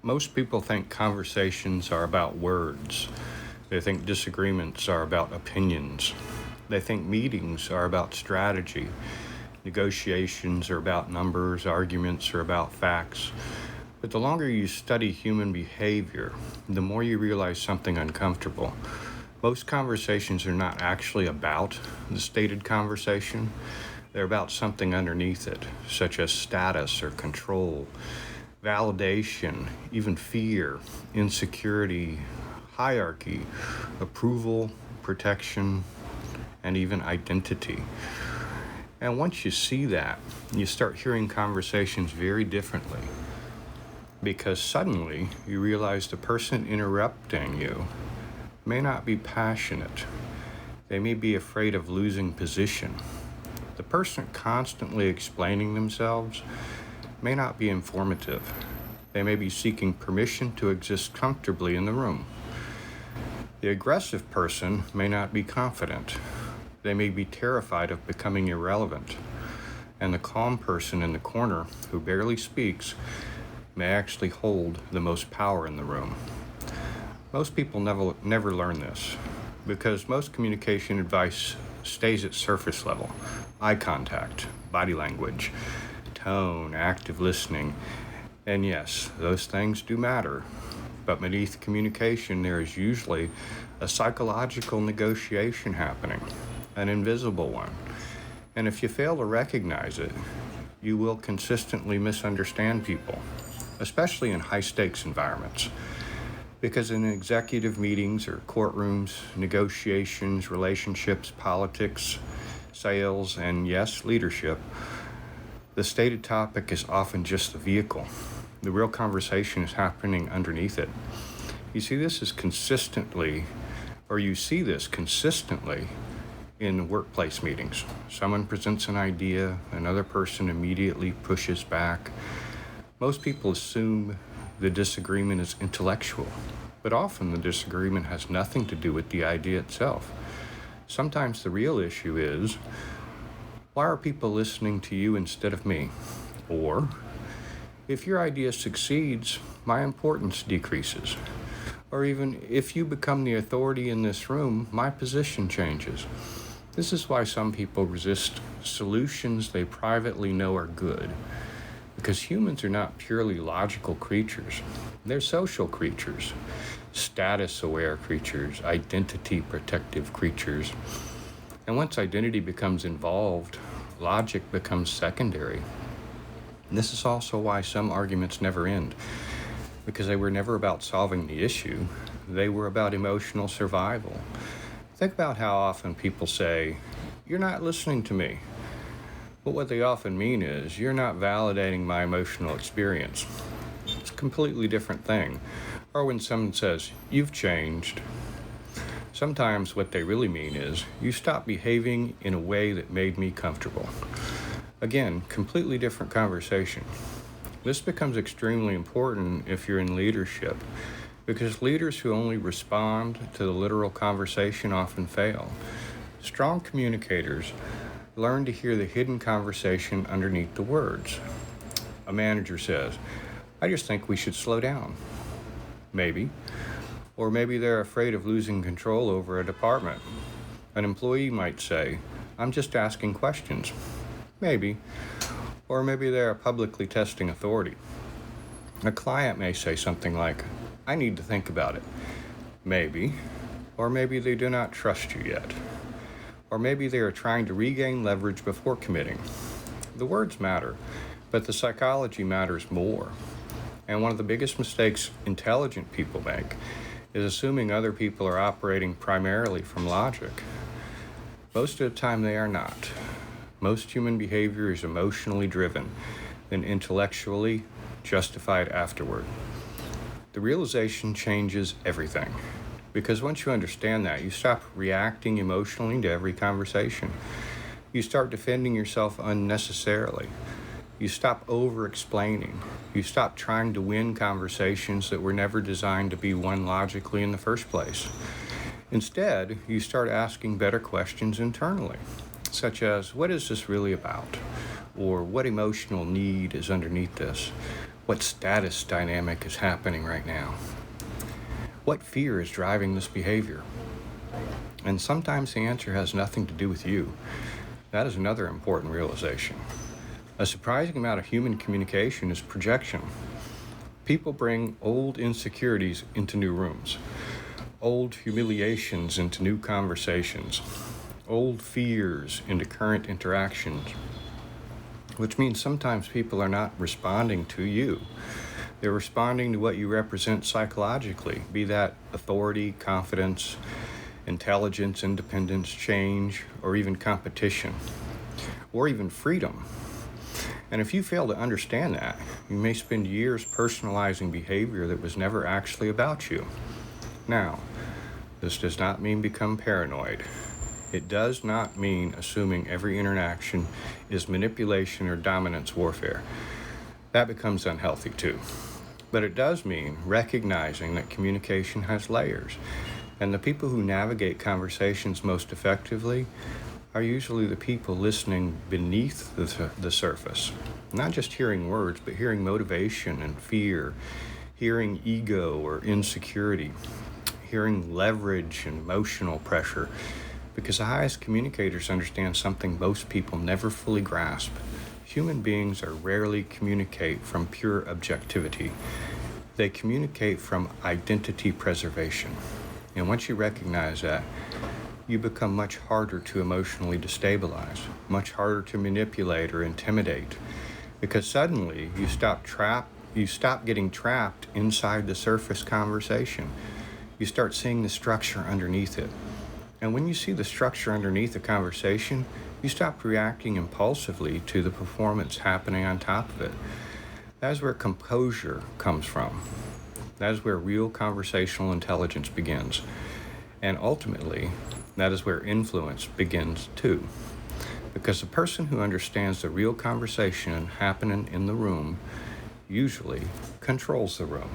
Most people think conversations are about words. They think disagreements are about opinions. They think meetings are about strategy. Negotiations are about numbers. Arguments are about facts. But the longer you study human behavior, the more you realize something uncomfortable. Most conversations are not actually about the stated conversation. They're about something underneath it, such as status or control, validation, even fear, insecurity, hierarchy, approval, protection, and even identity. And once you see that, you start hearing conversations very differently because suddenly you realize the person interrupting you may not be passionate. They may be afraid of losing position. The person constantly explaining themselves may not be informative. They may be seeking permission to exist comfortably in the room. The aggressive person may not be confident. They may be terrified of becoming irrelevant. And the calm person in the corner who barely speaks may actually hold the most power in the room. Most people never learn this because most communication advice stays at surface level. Eye contact, body language, tone, active listening. And yes, those things do matter. But beneath communication, there is usually a psychological negotiation happening, an invisible one. And if you fail to recognize it, you will consistently misunderstand people, especially in high-stakes environments. Because in executive meetings or courtrooms, negotiations, relationships, politics, sales, and yes, leadership, the stated topic is often just the vehicle. The real conversation is happening underneath it. You see this consistently in workplace meetings. Someone presents an idea, another person immediately pushes back. Most people assume the disagreement is intellectual, but often the disagreement has nothing to do with the idea itself. Sometimes the real issue is, why are people listening to you instead of me? Or, if your idea succeeds, my importance decreases. Or even, if you become the authority in this room, my position changes. This is why some people resist solutions they privately know are good. Because humans are not purely logical creatures. They're social creatures, status-aware creatures, identity-protective creatures. And once identity becomes involved, logic becomes secondary. And this is also why some arguments never end, because they were never about solving the issue. They were about emotional survival. Think about how often people say, "You're not listening to me." But what they often mean is, "You're not validating my emotional experience." It's a completely different thing. Or when someone says, "You've changed," sometimes what they really mean is, "You stopped behaving in a way that made me comfortable." Again, completely different conversation. This becomes extremely important if you're in leadership, because leaders who only respond to the literal conversation often fail. Strong communicators learn to hear the hidden conversation underneath the words. A manager says, "I just think we should slow down." Maybe. Or maybe they're afraid of losing control over a department. An employee might say, "I'm just asking questions." Maybe. Or maybe they're publicly testing authority. A client may say something like, "I need to think about it." Maybe. Or maybe they do not trust you yet. Or maybe they are trying to regain leverage before committing. The words matter, but the psychology matters more. And one of the biggest mistakes intelligent people make is assuming other people are operating primarily from logic. Most of the time they are not. Most human behavior is emotionally driven, then intellectually justified afterward. The realization changes everything. Because once you understand that, you stop reacting emotionally to every conversation. You start defending yourself unnecessarily. You stop over-explaining. You stop trying to win conversations that were never designed to be won logically in the first place. Instead, you start asking better questions internally, such as, what is this really about? Or what emotional need is underneath this? What status dynamic is happening right now? What fear is driving this behavior? And sometimes the answer has nothing to do with you. That is another important realization. A surprising amount of human communication is projection. People bring old insecurities into new rooms, old humiliations into new conversations, old fears into current interactions, which means sometimes people are not responding to you. They're responding to what you represent psychologically, be that authority, confidence, intelligence, independence, change, or even competition, or even freedom. And if you fail to understand that, you may spend years personalizing behavior that was never actually about you. Now, this does not mean become paranoid. It does not mean assuming every interaction is manipulation or dominance warfare. That becomes unhealthy too. But it does mean recognizing that communication has layers, and the people who navigate conversations most effectively are usually the people listening beneath the surface. Not just hearing words, but hearing motivation and fear, hearing ego or insecurity, hearing leverage and emotional pressure. Because the highest communicators understand something most people never fully grasp. Human beings are rarely communicate from pure objectivity. They communicate from identity preservation. And once you recognize that, you become much harder to emotionally destabilize, much harder to manipulate or intimidate, because suddenly you stop getting trapped inside the surface conversation. You start seeing the structure underneath it. And when you see the structure underneath the conversation, you stop reacting impulsively to the performance happening on top of it. That is where composure comes from. That is where real conversational intelligence begins. And ultimately, that is where influence begins too. Because the person who understands the real conversation happening in the room usually controls the room.